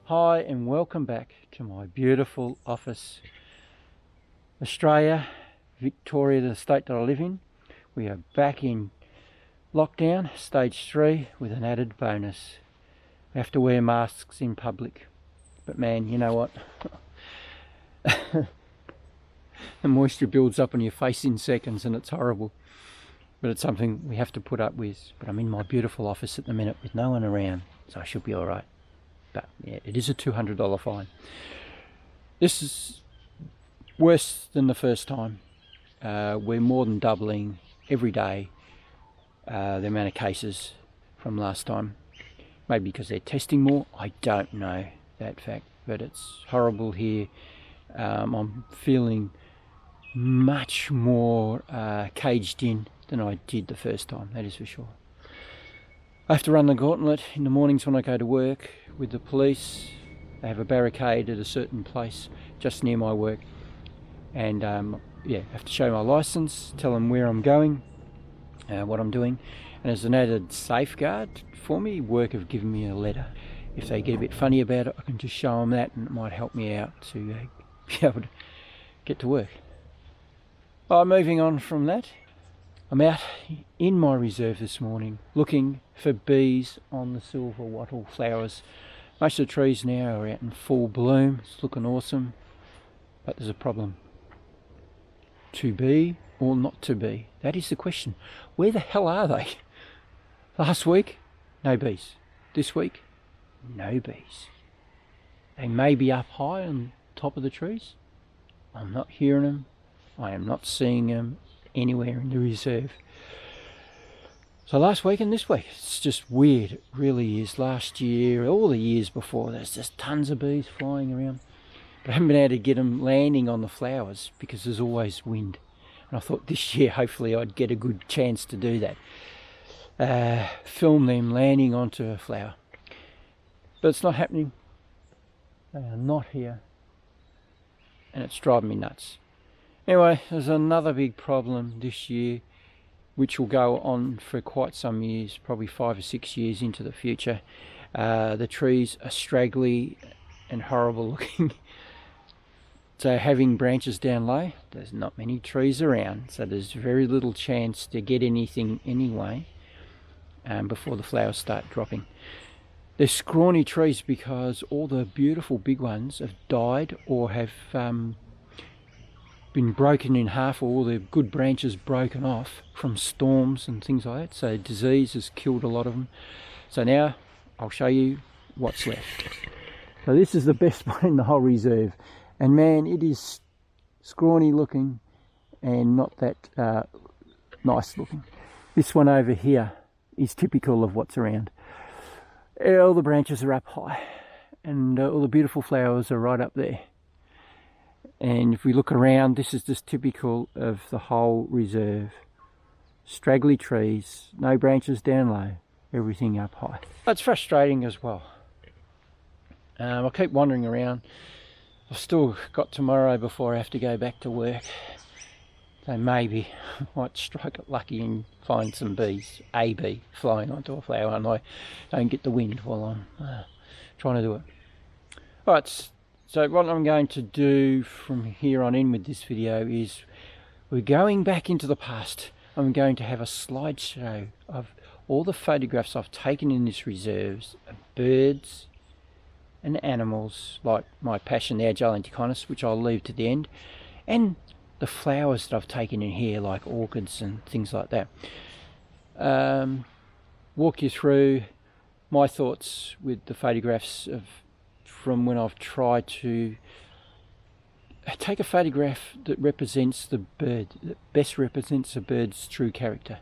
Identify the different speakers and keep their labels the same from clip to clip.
Speaker 1: Hi and welcome back to my beautiful office. Australia, Victoria, the state that I live in. We are back in lockdown, stage 3, with an added bonus. We have to wear masks in public. But man, you know what? The moisture builds up on your face in seconds and it's horrible. But it's something we have to put up with. But I'm in my beautiful office at the minute with no one around, so I should be alright. But yeah, it is a $200 fine. This is worse than the first time. We're more than doubling every day the amount of cases from last time. Maybe because they're testing more, I don't know that fact, but it's horrible here. I'm feeling much more caged in than I did the first time, that is for sure. I have to run the gauntlet in the mornings when I go to work with the police. They have a barricade at a certain place just near my work, and yeah, I have to show my license, tell them where I'm going, what I'm doing, and as an added safeguard for me, work have given me a letter. If they get a bit funny about it, I can just show them that and it might help me out to be able to get to work. Moving on from that, I'm out in my reserve this morning looking for bees on the silver wattle flowers. Most of the trees now are out in full bloom. It's looking awesome, but there's a problem. To be or not to be? That is the question. Where the hell are they? Last week, no bees. This week, no bees. They may be up high on top of the trees. I'm not hearing them. I am not seeing them anywhere in the reserve. So last week and this week, it's just weird. It really is. Last year, all the years before, there's just tons of bees flying around. But I haven't been able to get them landing on the flowers because there's always wind. And I thought this year, hopefully, I'd get a good chance to do that. Film them landing onto a flower. But it's not happening. They are not here. And it's driving me nuts. Anyway, there's another big problem this year, which will go on for quite some years, probably 5 or 6 years into the future. The trees are straggly and horrible looking. So having branches down low, there's not many trees around, so there's very little chance to get anything anyway before the flowers start dropping. They're scrawny trees because all the beautiful big ones have died or have been broken in half, or all the good branches broken off from storms and things like that. So disease has killed a lot of them. So now I'll show you what's left. So this is the best one in the whole reserve, and man, it is scrawny looking and not that nice looking. This one over here is typical of what's around. All the branches are up high and all the beautiful flowers are right up there. And if we look around, this is just typical of the whole reserve. Straggly trees, no branches down low, everything up high. It's frustrating as well. I'll keep wandering around. I've still got tomorrow before I have to go back to work. So maybe I might strike it lucky and find some bees, a bee, flying onto a flower, and I don't get the wind while I'm trying to do it. Alright. So what I'm going to do from here on in with this video is we're going back into the past. I'm going to have a slideshow of all the photographs I've taken in this reserves of birds and animals, like my passion, the Agile Antechinus, which I'll leave to the end, and the flowers that I've taken in here, like orchids and things like that. Walk you through my thoughts with the photographs from when I've tried to take a photograph that represents the bird, that best represents a bird's true character,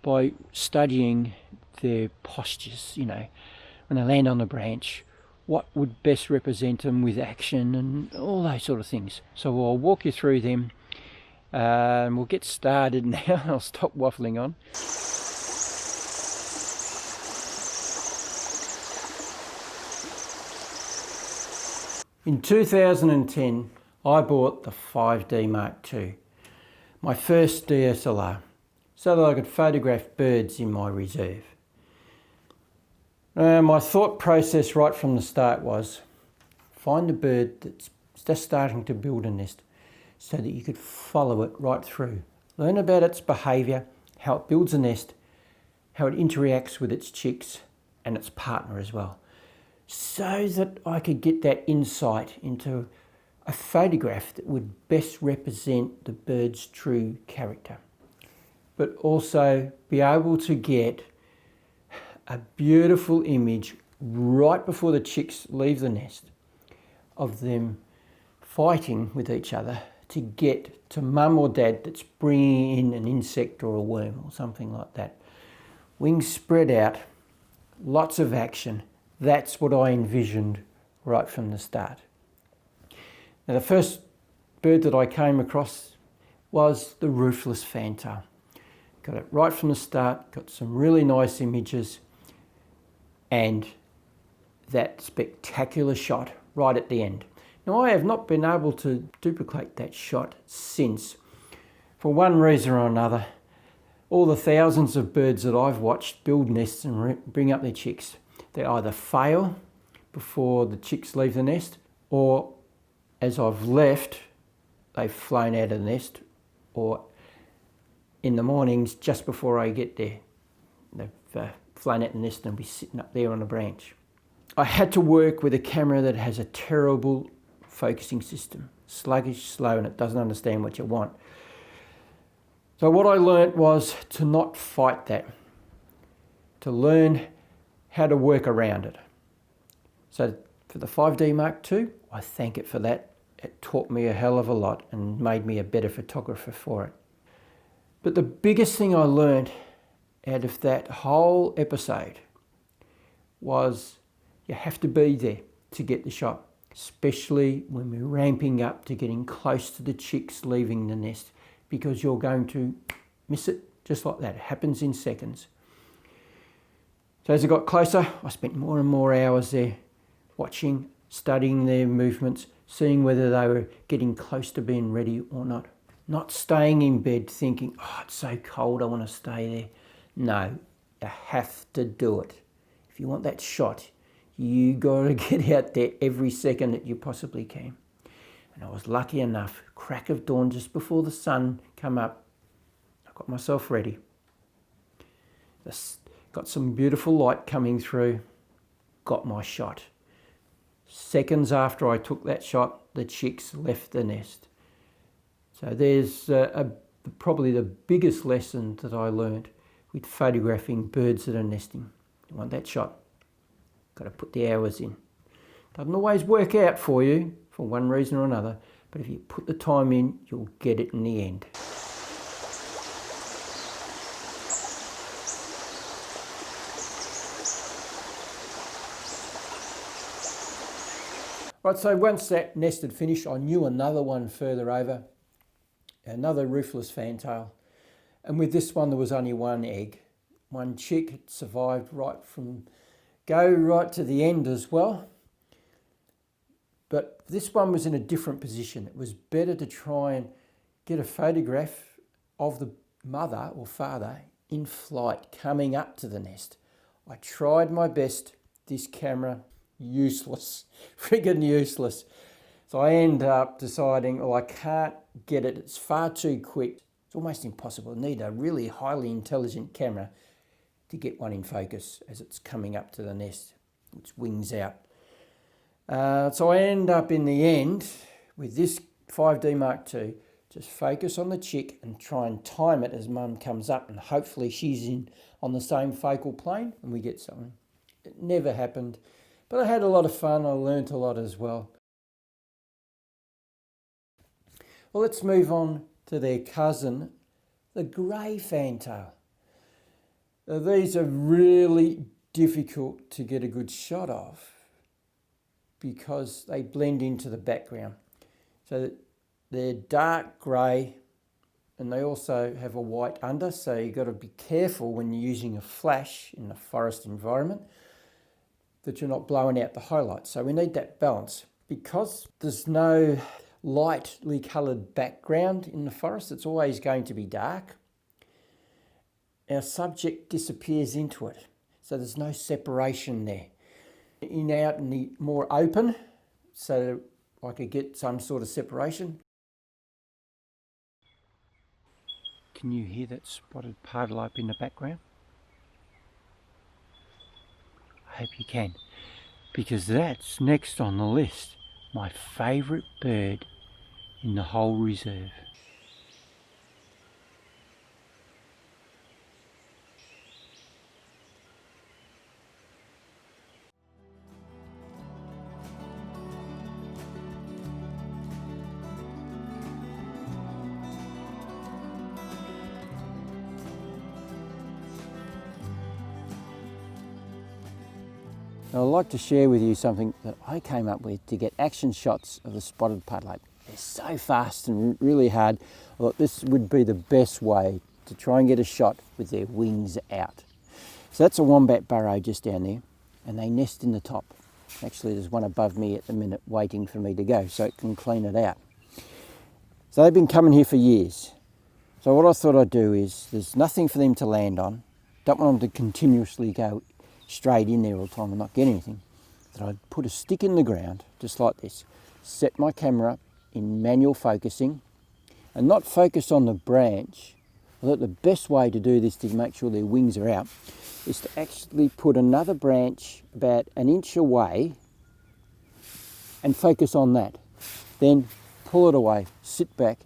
Speaker 1: by studying their postures, you know, when they land on the branch, what would best represent them with action and all those sort of things. So I'll walk you through them, and we'll get started now. I'll stop waffling on. In 2010, I bought the 5D Mark II, my first DSLR, so that I could photograph birds in my reserve. My thought process right from the start was find a bird that's just starting to build a nest so that you could follow it right through. Learn about its behaviour, how it builds a nest, how it interacts with its chicks and its partner as well, so that I could get that insight into a photograph that would best represent the bird's true character, but also be able to get a beautiful image right before the chicks leave the nest of them fighting with each other to get to mum or dad that's bringing in an insect or a worm or something like that. Wings spread out, lots of action. That's what I envisioned right from the start. Now, the first bird that I came across was the roofless fantail. Got it right from the start, got some really nice images, and that spectacular shot right at the end. Now, I have not been able to duplicate that shot since. For one reason or another, all the thousands of birds that I've watched build nests and bring up their chicks, they either fail before the chicks leave the nest, or as I've left, they've flown out of the nest, or in the mornings just before I get there, they've flown out the nest and will be sitting up there on a branch. I had to work with a camera that has a terrible focusing system, sluggish, slow, and it doesn't understand what you want. So what I learnt was to not fight that, to learn how to work around it. So for the 5D Mark II, I thank it for that. It taught me a hell of a lot and made me a better photographer for it. But the biggest thing I learned out of that whole episode was you have to be there to get the shot, especially when we're ramping up to getting close to the chicks leaving the nest, because you're going to miss it just like that. It happens in seconds. So as I got closer, I spent more and more hours there watching, studying their movements, seeing whether they were getting close to being ready or not. Not staying in bed thinking, oh, it's so cold, I want to stay there. No, you have to do it. If you want that shot, you got to get out there every second that you possibly can. And I was lucky enough, crack of dawn just before the sun come up, I got myself ready. Got some beautiful light coming through, got my shot. Seconds after I took that shot, the chicks left the nest. So there's probably the biggest lesson that I learned with photographing birds that are nesting. You want that shot, got to put the hours in. Doesn't always work out for you for one reason or another, but if you put the time in, you'll get it in the end. Right, so once that nest had finished, I knew another one further over, another roofless fantail. And with this one, there was only one egg. One chick had survived right to the end as well. But this one was in a different position. It was better to try and get a photograph of the mother or father in flight coming up to the nest. I tried my best. This camera, useless, friggin' useless. So I end up deciding, well, I can't get it. It's far too quick. It's almost impossible. I need a really highly intelligent camera to get one in focus as it's coming up to the nest, its wings out. So I end up in the end with this 5D Mark II, just focus on the chick and try and time it as mum comes up, and hopefully she's on the same focal plane and we get something. It never happened, but I had a lot of fun. I learnt a lot as well. Well, let's move on to their cousin, the grey fantail. Now, these are really difficult to get a good shot of because they blend into the background. So they're dark grey and they also have a white under, so you've got to be careful when you're using a flash in a forest environment that you're not blowing out the highlights. So we need that balance. Because there's no lightly coloured background in the forest, it's always going to be dark. Our subject disappears into it. so there's no separation there. In, out, and the more open, so I could get some sort of separation. Can you hear that spotted pardalope in the background? I hope you can, because that's next on the list. My favourite bird in the whole reserve. I'd like to share with you something that I came up with to get action shots of the spotted pardalope. They're so fast and really hard. I thought this would be the best way to try and get a shot with their wings out. So that's a wombat burrow just down there, and they nest in the top. Actually, there's one above me at the minute waiting for me to go so it can clean it out. So they've been coming here for years. So what I thought I'd do is, there's nothing for them to land on. Don't want them to continuously go straight in there all the time and not get anything. That I'd put a stick in the ground, just like this, set my camera up in manual focusing, and not focus on the branch. I thought the best way to do this to make sure their wings are out is to actually put another branch about an inch away and focus on that. Then pull it away, sit back,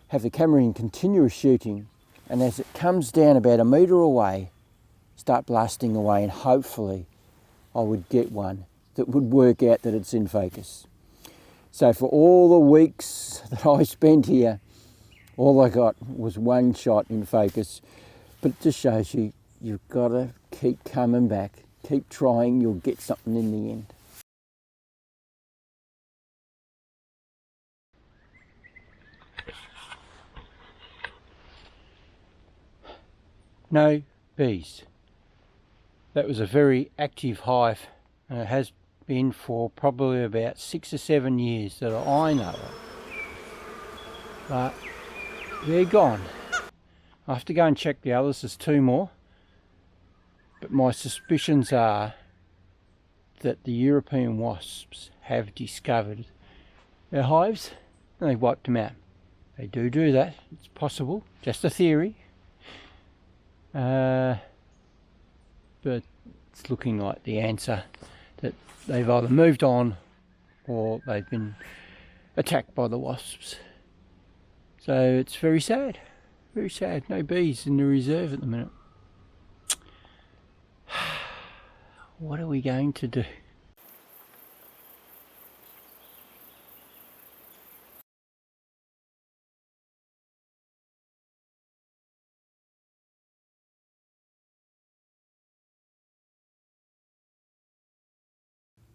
Speaker 1: have the camera in continuous shooting, and as it comes down about a metre away, start blasting away, and hopefully I would get one that would work out that it's in focus. So for all the weeks that I spent here, all I got was one shot in focus. But it just shows you, you've got to keep coming back, keep trying, you'll get something in the end. No bees. That was a very active hive, and it has been for probably about 6 or 7 years that I know of. But they're gone. I have to go and check the others. There's 2 more. But my suspicions are that the European wasps have discovered their hives and they've wiped them out. They do that. It's possible. Just a theory. But it's looking like the answer, that they've either moved on or they've been attacked by the wasps. So it's very sad, very sad. No bees in the reserve at the minute. What are we going to do?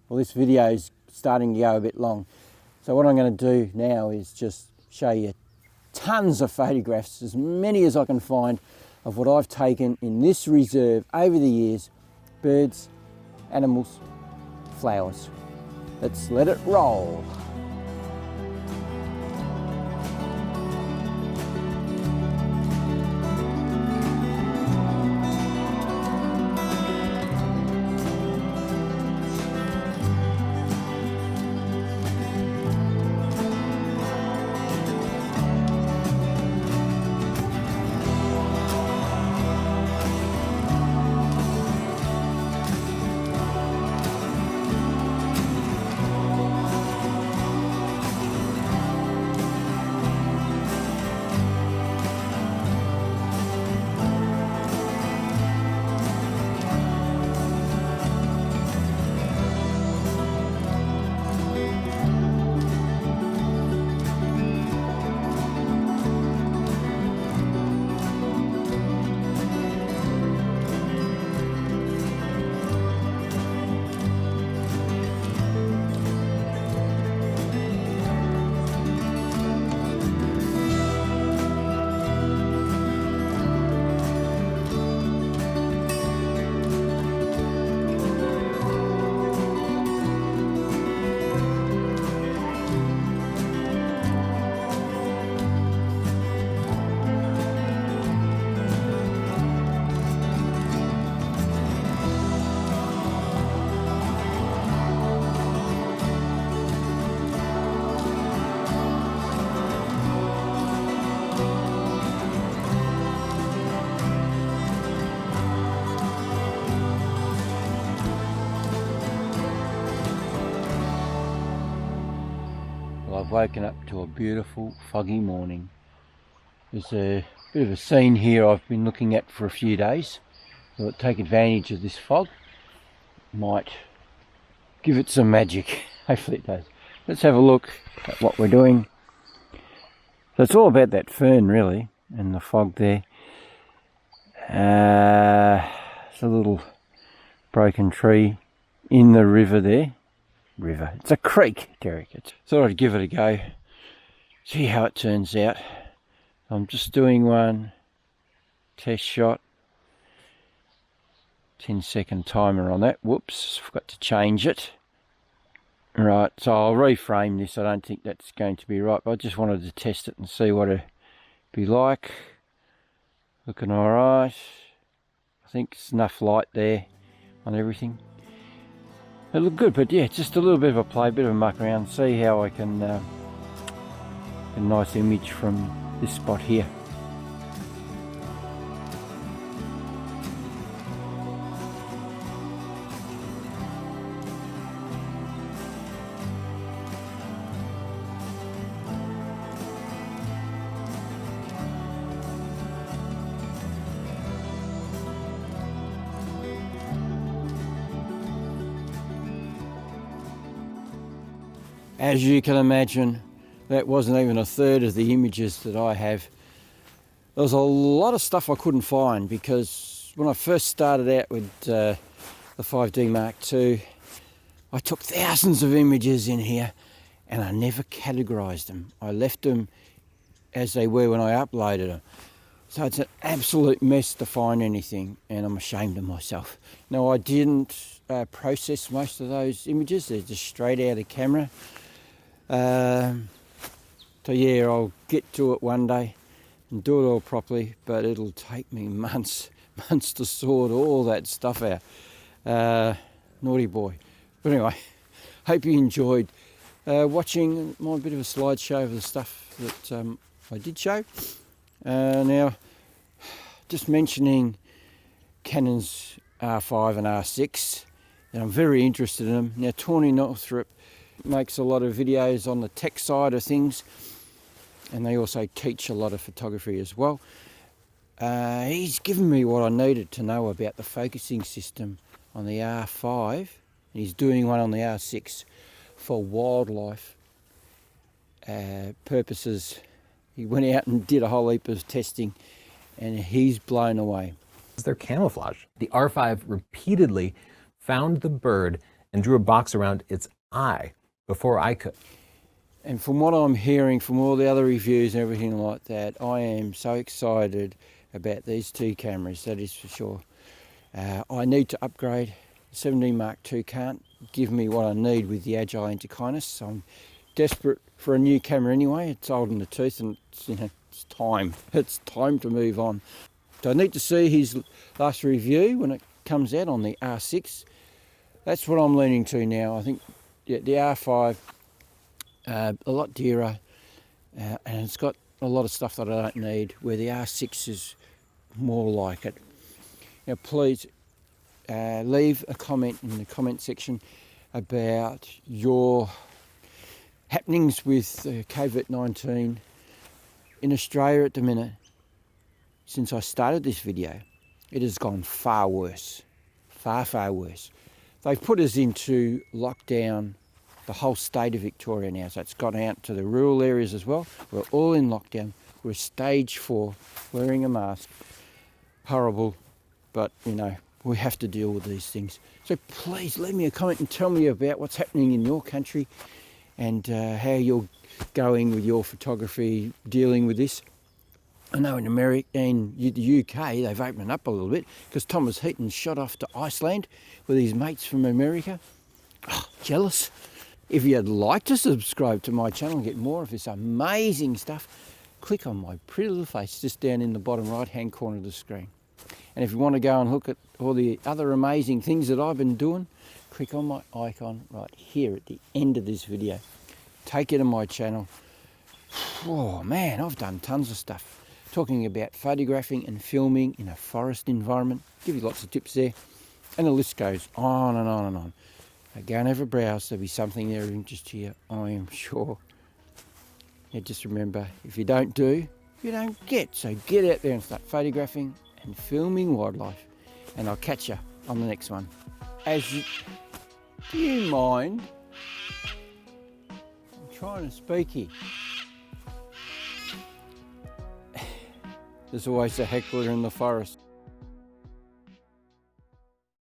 Speaker 1: Well, this video is starting to go a bit long. So what I'm going to do now is just show you tons of photographs, as many as I can find, of what I've taken in this reserve over the years. Birds, animals, flowers. Let's let it roll. I've woken up to a beautiful foggy morning. There's a bit of a scene here I've been looking at for a few days. I'll take advantage of this fog. Might give it some magic. Hopefully it does. Let's have a look at what we're doing. So it's all about that fern really, and the fog there. It's a little broken tree in the river there. It's a creek, Derek. Thought I'd give it a go, see how it turns out. I'm just doing one test shot. 10-second timer on that. Whoops, forgot to change it. Right, so I'll reframe this. I don't think that's going to be right, but I just wanted to test it and see what it'd be like. Looking alright. I think it's enough light there on everything. It looked good, but yeah, just a little bit of a play, a bit of a muck around, see how I can get a nice image from this spot here. As you can imagine, that wasn't even a third of the images that I have. There was a lot of stuff I couldn't find because when I first started out with the 5D Mark II, I took thousands of images in here and I never categorised them. I left them as they were when I uploaded them. So it's an absolute mess to find anything, and I'm ashamed of myself. Now, I didn't process most of those images. They're just straight out of camera. So yeah, I'll get to it one day and do it all properly, but it'll take me months to sort all that stuff out. Naughty boy. But anyway, hope you enjoyed watching my bit of a slideshow of the stuff that I did show. Now, just mentioning Canon's R5 and R6, and I'm very interested in them. Now, Tawny Northrop makes a lot of videos on the tech side of things, and they also teach a lot of photography as well. He's given me what I needed to know about the focusing system on the R5, and he's doing one on the R6 for wildlife purposes. He went out and did a whole heap of testing, and he's blown away.
Speaker 2: Their camouflage. The R5 repeatedly found the bird and drew a box around its eye before I could.
Speaker 1: And from what I'm hearing from all the other reviews and everything like that, I am so excited about these two cameras, that is for sure. I need to upgrade. The 17 Mark II can't give me what I need with the Agile Antechinus, so I'm desperate for a new camera anyway. It's old in the tooth, and it's time. It's time to move on. So I need to see his last review when it comes out on the R6. That's what I'm leaning to now. I think the R5, a lot dearer, and it's got a lot of stuff that I don't need, where the R6 is more like it. Now please leave a comment in the comment section about your happenings with COVID-19 in Australia at the minute. Since I started this video, it has gone far worse, far worse. They've put us into lockdown, the whole state of Victoria now, so it's gone out to the rural areas as well. We're all in lockdown. We're stage 4, wearing a mask. Horrible, but we have to deal with these things. So please leave me a comment and tell me about what's happening in your country and how you're going with your photography dealing with this. I know in America and the UK they've opened up a little bit because Thomas Heaton shot off to Iceland with his mates from America. Oh, jealous. If you'd like to subscribe to my channel and get more of this amazing stuff, click on my pretty little face just down in the bottom right hand corner of the screen. And if you want to go and look at all the other amazing things that I've been doing, click on my icon right here at the end of this video. Take you to my channel. Oh man, I've done tons of stuff. Talking about photographing and filming in a forest environment. Give you lots of tips there. And the list goes on and on and on. Go and have a browse. There'll be something there of interest to you, I am sure. Yeah, just remember, if you don't do, you don't get. So get out there and start photographing and filming wildlife. And I'll catch you on the next one. Do you mind? I'm trying to speak here. There's always a heckler in the forest.